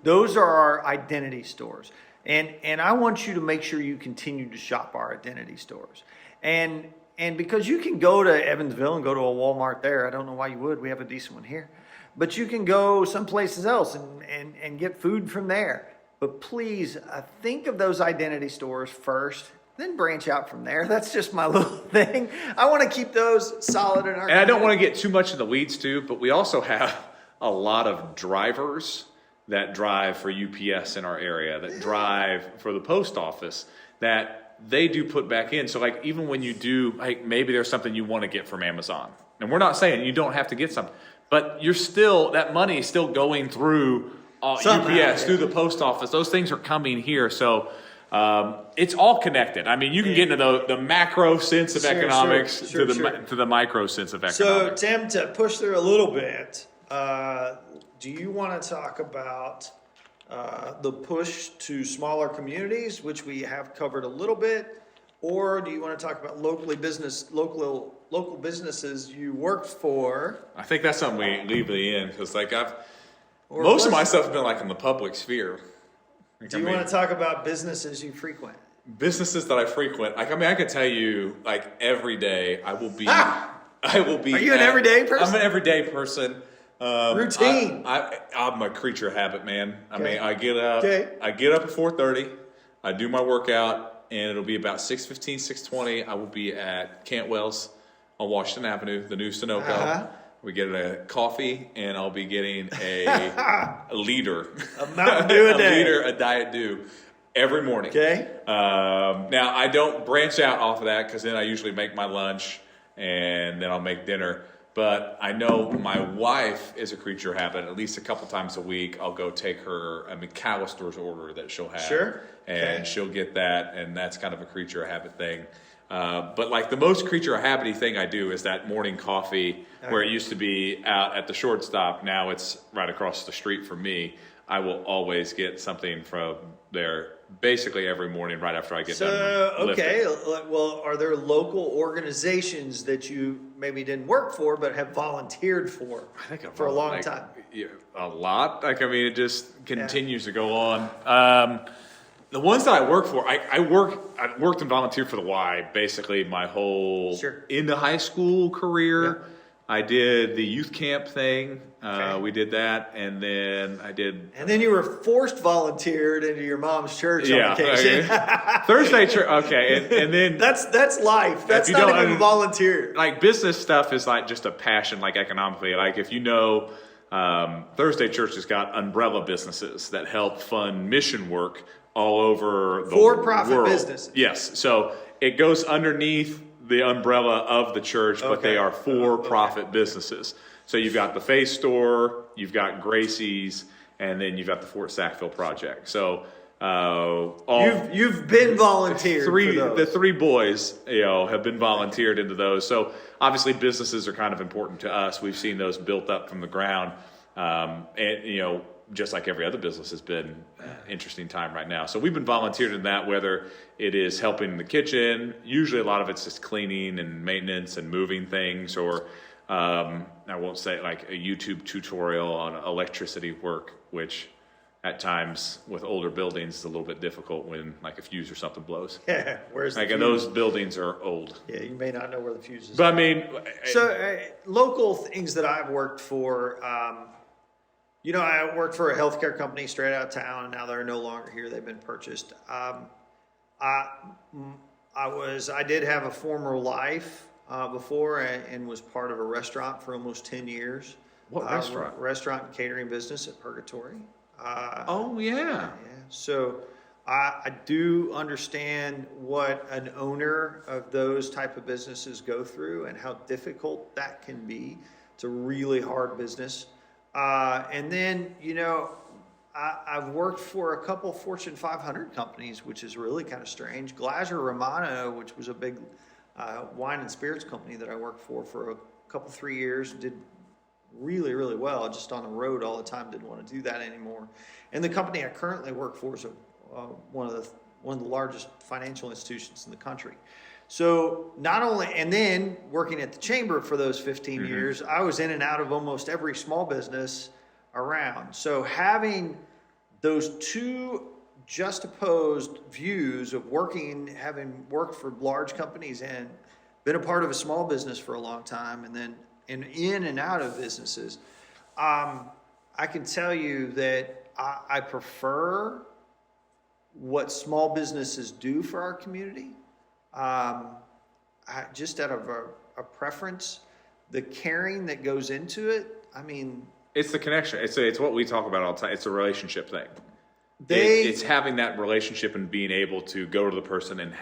Those are our identity stores. And I want you to make sure you continue to shop our identity stores. And because you can go to Evansville and go to a Walmart there. I don't know why you would. We have a decent one here. But you can go some places else and get food from there. But please think of those identity stores first, then branch out from there. That's just my little thing. I want to keep those solid in our And I don't want to get too much in the weeds too, but we also have a lot of drivers that drive for UPS in our area, that drive for the post office, that they do put back in. So like even when you do, like maybe there's something you want to get from Amazon. And we're not saying you don't have to get something, but you're still, that money is still going through UPS, through the post office. Those things are coming here. So it's all connected. I mean, you can get into the macro sense of economics to the micro sense of economics. So Tim, to push through a little bit, do you want to talk about the push to smaller communities, which we have covered a little bit, or do you want to talk about local businesses you work for? I think that's something we leave at the end because, like, most of my stuff has been like in the public sphere. Do you want to talk about businesses you frequent? Businesses that I frequent. Like, I mean, I can tell you, like, every day I will be. I will be. Are you an everyday person? I'm an everyday person. Routine. I'm a creature of habit, man. I mean, I get up at 4:30. I do my workout, and it'll be about 6:15, 6:20. I will be at Cantwell's on Washington Avenue, the new Sunoco. We get a coffee, and I'll be getting a liter, a Mountain Dew a day, a Diet Dew every morning. Okay. Now I don't branch out off of that because then I usually make my lunch, and then I'll make dinner. But I know my wife is a creature of habit. At least a couple times a week, I'll go take her a McAllister's order that she'll have. Sure. And she'll get that, and that's kind of a creature of habit thing. But like the most creature of habit-y thing I do is that morning coffee where it used to be out at the shortstop. Now it's right across the street from me. I will always get something from there basically every morning right after I get So, done lifting. okay, well, are there local organizations that you maybe didn't work for but have volunteered for I think for a long time? Yeah, a lot. Like, I mean, it just continues to go on. The ones that I work for, I worked and volunteered for the Y basically my whole into high school career. Yeah. I did the youth camp thing. Okay. We did that, and then I did. And then you were forced volunteered into your mom's church on occasion. Thursday church. Okay, and then that's life. That's you not don't- even volunteer. like business stuff is like just a passion, like economically. Like if you know, Thursday church has got umbrella businesses that help fund mission work all over the For-profit world. businesses. Yes, so it goes underneath the umbrella of the church, but they are for-profit businesses. So you've got the Faith Store, you've got Gracie's, and then you've got the Fort Sackville Project. So You've been volunteered for those. The three boys, have been volunteered into those. So obviously businesses are kind of important to us. We've seen those built up from the ground, and just like every other business has been interesting time right now. So we've been volunteered in that, whether it is helping in the kitchen, usually a lot of it's just cleaning and maintenance and moving things, or I won't say like a YouTube tutorial on electricity work, which at times with older buildings is a little bit difficult when like a fuse or something blows. Yeah, where's the Like, fuse? and those buildings are old. Yeah, you may not know where the fuse is. But I mean, So local things that I've worked for, I worked for a healthcare company straight out of town, and now they're no longer here. They've been purchased. I did have a former life before and was part of a restaurant for almost 10 years. What restaurant? Restaurant and catering business at Purgatory. oh yeah. Yeah. So I do understand what an owner of those type of businesses go through and how difficult that can be. It's a really hard business. And then, I've worked for a couple Fortune 500 companies, which is really kind of strange. Glaser Romano, which was a big wine and spirits company that I worked for a couple, 3 years, did really, really well, just on the road all the time, didn't want to do that anymore. And the company I currently work for is one of the largest financial institutions in the country. So not only, and then working at the chamber for those 15 years, I was in and out of almost every small business around. So having those two juxtaposed views of having worked for large companies and been a part of a small business for a long time, and then in and out of businesses, I can tell you that I prefer what small businesses do for our community. Just out of a preference, the caring that goes into it. I mean, It's the connection. It's what we talk about all the time. It's a relationship thing. It's having that relationship and being able to go to the person and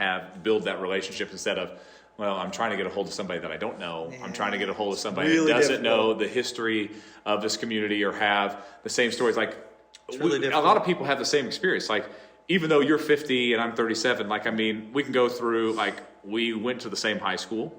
build that relationship instead of, well, I'm trying to get a hold of somebody that I don't know. Yeah. I'm trying to get a hold of somebody really that doesn't know the history of this community or have the same stories. Like, a lot of people have the same experience. Like, even though you're 50 and I'm 37, we can go through, we went to the same high school.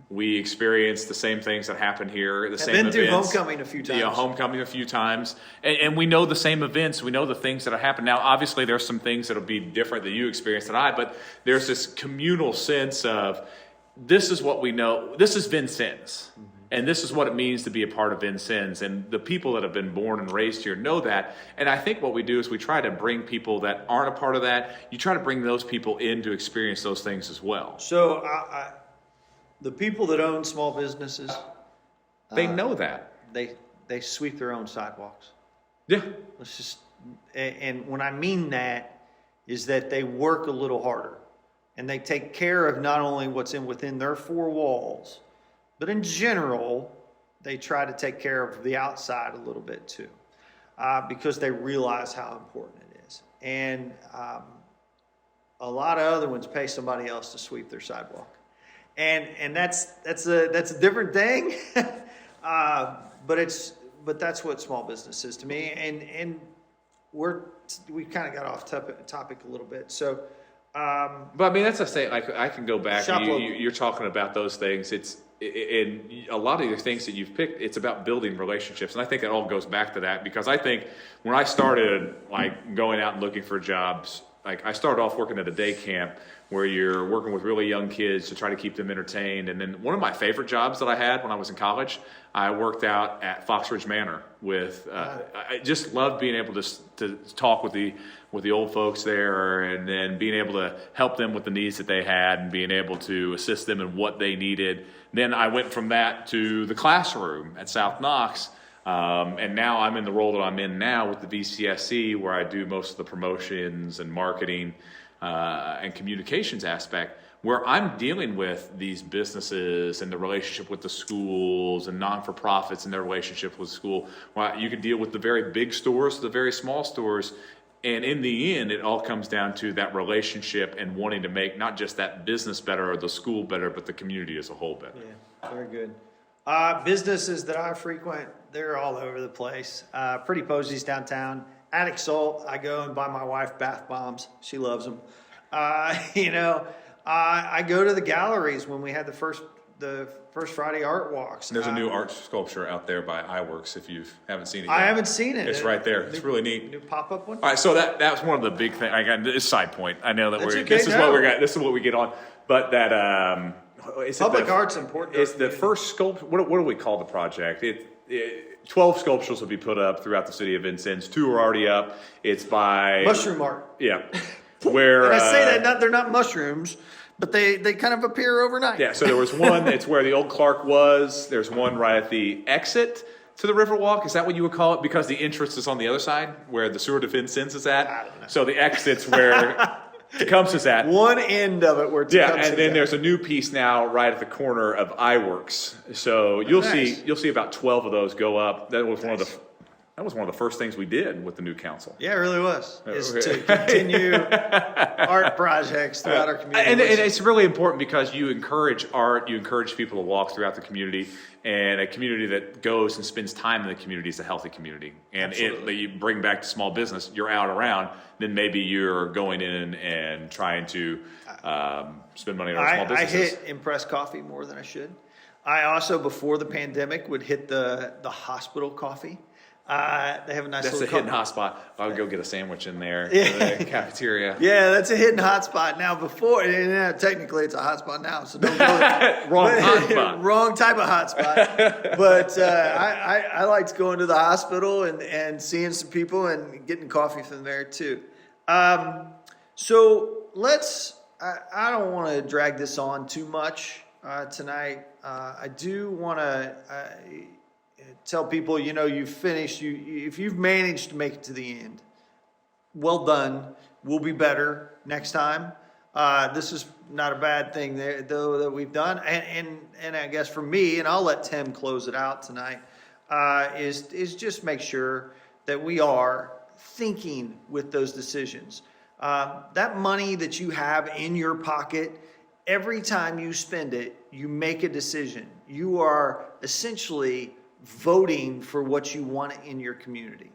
We experienced the same things that happened here, the same events. I've been through homecoming a few times. Homecoming a few times. And we know the same events. We know the things that have happened. Now, obviously, there's some things that will be different that you experienced than I, but there's this communal sense of, this is what we know. This is Vincennes. And this is what it means to be a part of Vincennes. And the people that have been born and raised here know that. And I think what we do is we try to bring people that aren't a part of that. You try to bring those people in to experience those things as well. So the people that own small businesses, they know that. They sweep their own sidewalks. Yeah. And when I mean that is that they work a little harder. And they take care of not only what's within their four walls, but in general, they try to take care of the outside a little bit too, because they realize how important it is. And a lot of other ones pay somebody else to sweep their sidewalk, and that's a different thing. But that's what small business is to me. And we kind of got off topic a little bit. So. But that's a say. I can go back. You're talking about those things. In a lot of the things that you've picked, it's about building relationships, and I think it all goes back to that, because I think when I started going out and looking for jobs, like I started off working at a day camp where you're working with really young kids to try to keep them entertained. And then one of my favorite jobs that I had when I was in college, I worked out at Fox Ridge Manor with, I just loved being able to talk with the old folks there, and then being able to help them with the needs that they had and being able to assist them in what they needed. Then I went from that to the classroom at South Knox. And now I'm in the role that I'm in now with the VCSC, where I do most of the promotions and marketing and communications aspect, where I'm dealing with these businesses and the relationship with the schools and non-for-profits and their relationship with school. Well, you can deal with the very big stores, the very small stores, and in the end, it all comes down to that relationship and wanting to make not just that business better or the school better, but the community as a whole better. Yeah, very good. Businesses that I frequent, they're all over the place. Pretty Posies downtown. Attic Salt, I go and buy my wife bath bombs. She loves them. I go to the galleries when we had the first Friday art walks. There's a new art sculpture out there by iWorks if you haven't seen it yet. I haven't seen it. It's right there. It's really neat. New pop-up one? All right, so that was one of the big things. I got this side point. I know that That's okay, this is what we got. This is what we get on. But that Public art's important. It's the first sculpture. What do we call the project? 12 sculptures will be put up throughout the city of Vincennes. 2 are already up. It's by Mushroom art. Yeah, where and I say that they're not mushrooms, but they kind of appear overnight. Yeah, so there was one. It's where the old Clark was. There's one right at the exit to the Riverwalk. Is that what you would call it? Because the entrance is on the other side, where the Sewer de Vincennes is at. I don't know. So the exit's where Tecumseh's at. One end of it where Tecumseh's and then there's a new piece now right at the corner of iWorks. So you'll see about 12 of those go up. That was one of the first things we did with the new council. Yeah, it really was. Is to continue art projects throughout our community. And it's really important because you encourage art, you encourage people to walk throughout the community, and a community that goes and spends time in the community is a healthy community. And you bring back to small business, you're out around, then maybe you're going in and trying to spend money on our small businesses. I hit Impress Coffee more than I should. I also, before the pandemic, would hit the hospital coffee. They have a nice That's little a hidden hotspot. I'll go get a sandwich in there. Yeah. The cafeteria. Yeah, that's a hidden hotspot. Now, technically it's a hotspot now, so don't go there. Wrong hotspot. Wrong type of hotspot. But I liked going to the hospital and seeing some people and getting coffee from there too. So I don't want to drag this on too much tonight. I do want to tell people, you've finished. If you've managed to make it to the end, well done. We'll be better next time. This is not a bad thing though that we've done. And I guess for me, and I'll let Tim close it out tonight, is just make sure that we are thinking with those decisions. That money that you have in your pocket, every time you spend it, you make a decision. You are essentially voting for what you want in your community.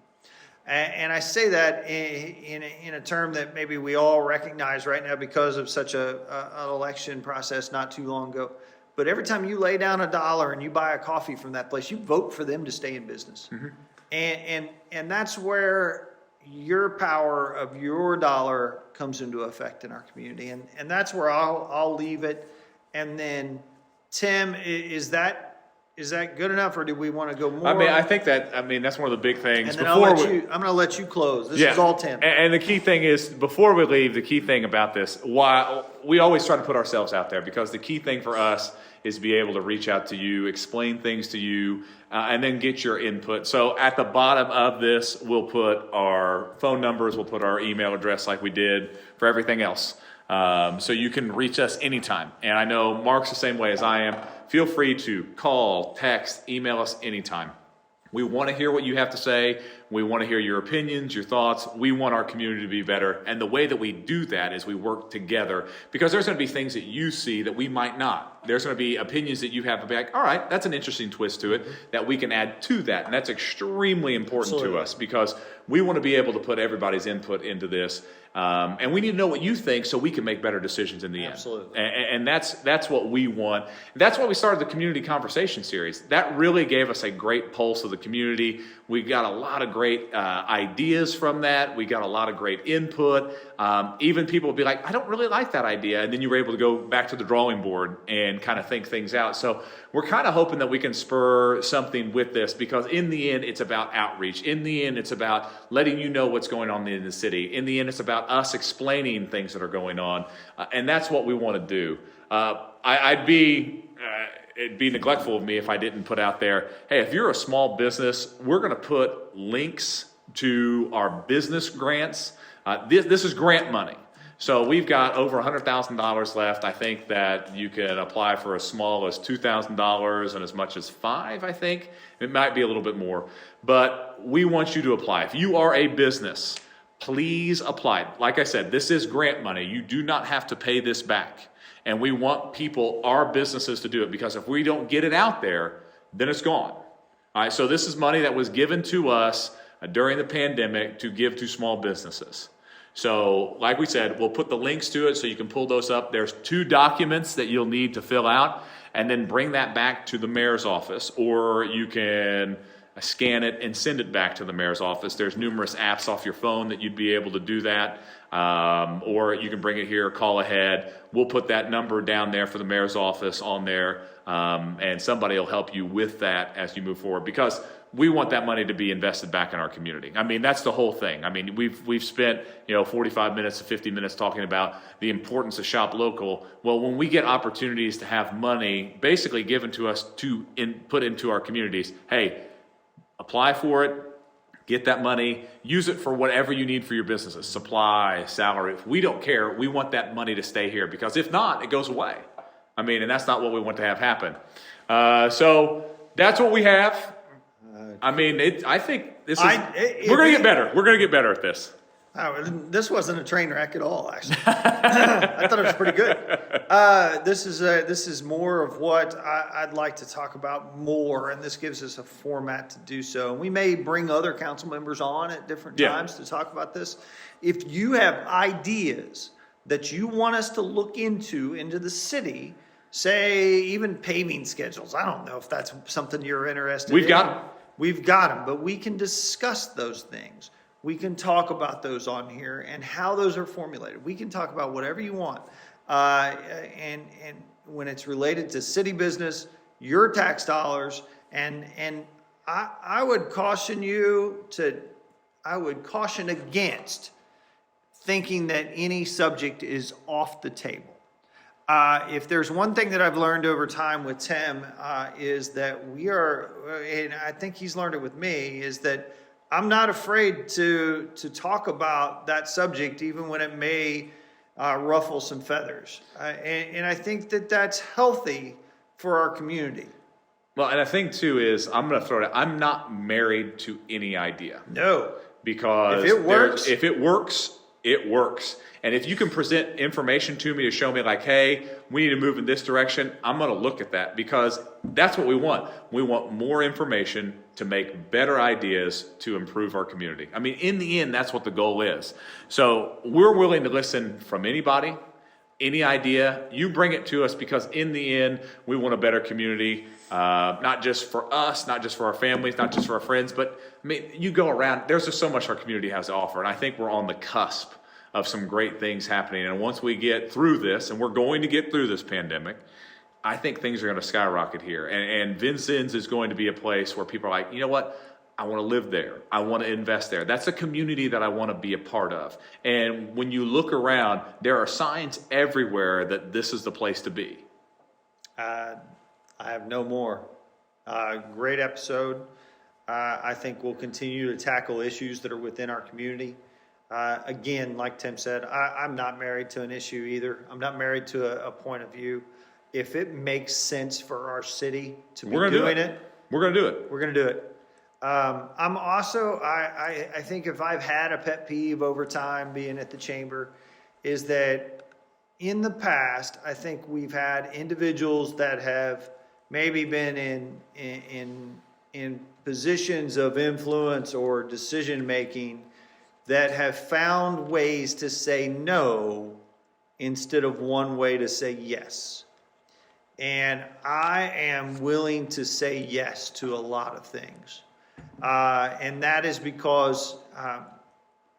And I say that in a term that maybe we all recognize right now because of such an election process not too long ago. But every time you lay down $1 and you buy a coffee from that place, you vote for them to stay in business. Mm-hmm. And that's where your power of your dollar comes into effect in our community. And that's where I'll leave it. And then, Tim, is that good enough, or do we want to go more? I think that's one of the big things. And then I'm going to let you close. This is all Tim. And the key thing is, before we leave, the key thing about this, why we always try to put ourselves out there, because the key thing for us is to be able to reach out to you, explain things to you, and then get your input. So at the bottom of this, we'll put our phone numbers, we'll put our email address like we did for everything else. So you can reach us anytime. And I know Mark's the same way as I am. Feel free to call, text, email us anytime. We want to hear what you have to say. We want to hear your opinions, your thoughts. We want our community to be better. And the way that we do that is we work together, because there's going to be things that you see that we might not. There's going to be opinions that you have to be like, all right, that's an interesting twist to it that we can add to that. And that's extremely important to us, because we want to be able to put everybody's input into this. And we need to know what you think so we can make better decisions in the end. Absolutely. And that's what we want. That's why we started the Community Conversation Series. That really gave us a great pulse of the community. We got a lot of great ideas from that. We got a lot of great input. Even people would be like, I don't really like that idea. And then you were able to go back to the drawing board and kind of think things out. So we're kind of hoping that we can spur something with this, because in the end, it's about outreach. In the end, it's about letting you know what's going on in the city. In the end, it's about us explaining things that are going on. And that's what we want to do. It'd be neglectful of me if I didn't put out there, hey, if you're a small business, we're going to put links to our business grants. This is grant money. So we've got over $100,000 left. I think that you can apply for as small as $2,000 and as much as $5,000, I think. It might be a little bit more. But we want you to apply. If you are a business, please apply. Like I said, this is grant money. You do not have to pay this back. And we want people, our businesses, to do it, because if we don't get it out there, then it's gone. All right, so this is money that was given to us during the pandemic to give to small businesses. So like we said, we'll put the links to it so you can pull those up. There's 2 documents that you'll need to fill out, and then bring that back to the mayor's office, or you can scan it and send it back to the mayor's office. There's numerous apps off your phone that you'd be able to do that. Or you can bring it here, call ahead. We'll put that number down there for the mayor's office on there, and somebody will help you with that as you move forward, because we want that money to be invested back in our community. I mean, that's the whole thing. I mean, we've spent 45 minutes to 50 minutes talking about the importance of shop local. Well, when we get opportunities to have money basically given to us to put into our communities, hey, apply for it. Get that money, use it for whatever you need for your businesses, supply, salary. We don't care. We want that money to stay here, because if not, it goes away. I mean, and that's not what we want to have happen. So that's what we have. I mean, I think this is, we're going to get better. We're going to get better at this. This wasn't a train wreck at all, actually. I thought it was pretty good. This is more of what I'd like to talk about more, and this gives us a format to do so. We may bring other council members on at different times to talk about this. If you have ideas that you want us to look into the city, say even paving schedules. I don't know if that's something you're interested in. We've got them. We've got them, but we can discuss those things. We can talk about those on here and how those are formulated. We can talk about whatever you want. And when it's related to city business, your tax dollars, and I would caution against thinking that any subject is off the table. If there's one thing that I've learned over time with Tim, is that we are, and I think he's learned it with me, is that I'm not afraid to talk about that subject, even when it may ruffle some feathers. And I think that that's healthy for our community. Well, and I think too is, I'm going to throw it out, I'm not married to any idea. No. Because if it works, it works. And if you can present information to me to show me like, hey, we need to move in this direction, I'm going to look at that, because that's what we want. We want more information to make better ideas to improve our community. I mean, in the end, that's what the goal is. So we're willing to listen from anybody, any idea. You bring it to us, because in the end, we want a better community, not just for us, not just for our families, not just for our friends, but I mean, you go around, there's just so much our community has to offer. And I think we're on the cusp of some great things happening. And once we get through this, and we're going to get through this pandemic, I think things are going to skyrocket here. And Vincennes is going to be a place where people are like, you know what? I want to live there. I want to invest there. That's a community that I want to be a part of. And when you look around, there are signs everywhere that this is the place to be. I have no more. Great episode. I think we'll continue to tackle issues that are within our community. Again, like Tim said, I'm not married to an issue either. I'm not married to a point of view. If it makes sense for our city to be doing it, we're going to do it. We're going to do it. I'm also, I think if I've had a pet peeve over time being at the chamber, is that in the past, I think we've had individuals that have maybe been in positions of influence or decision making that have found ways to say no instead of one way to say yes. And I am willing to say yes to a lot of things. And that is because,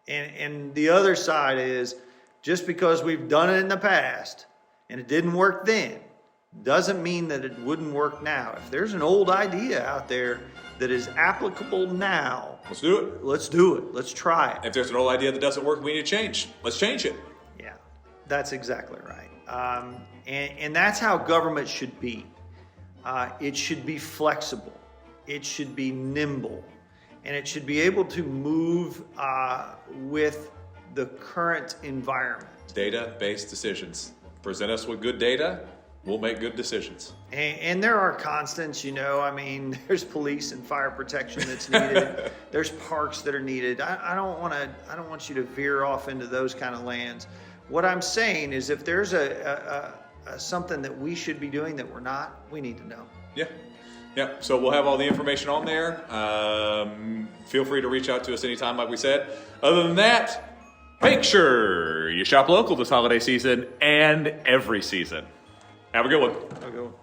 and the other side is, just because we've done it in the past and it didn't work then, doesn't mean that it wouldn't work now. If there's an old idea out there that is applicable now, Let's do it. let's do it. Let's try it. If there's an old idea that doesn't work, we need to change. Let's change it. Yeah, that's exactly right. And that's how government should be. It should be flexible. It should be nimble. And it should be able to move with the current environment. Data-based decisions. Present us with good data, we'll make good decisions. And there are constants, I mean, there's police and fire protection that's needed. There's parks that are needed. I don't want you to veer off into those kind of lands. What I'm saying is, if there's something that we should be doing that we're not, we need to know. Yeah. So we'll have all the information on there. Feel free to reach out to us anytime, like we said. Other than that, make sure you shop local this holiday season and every season. Have a good one. Have a good one.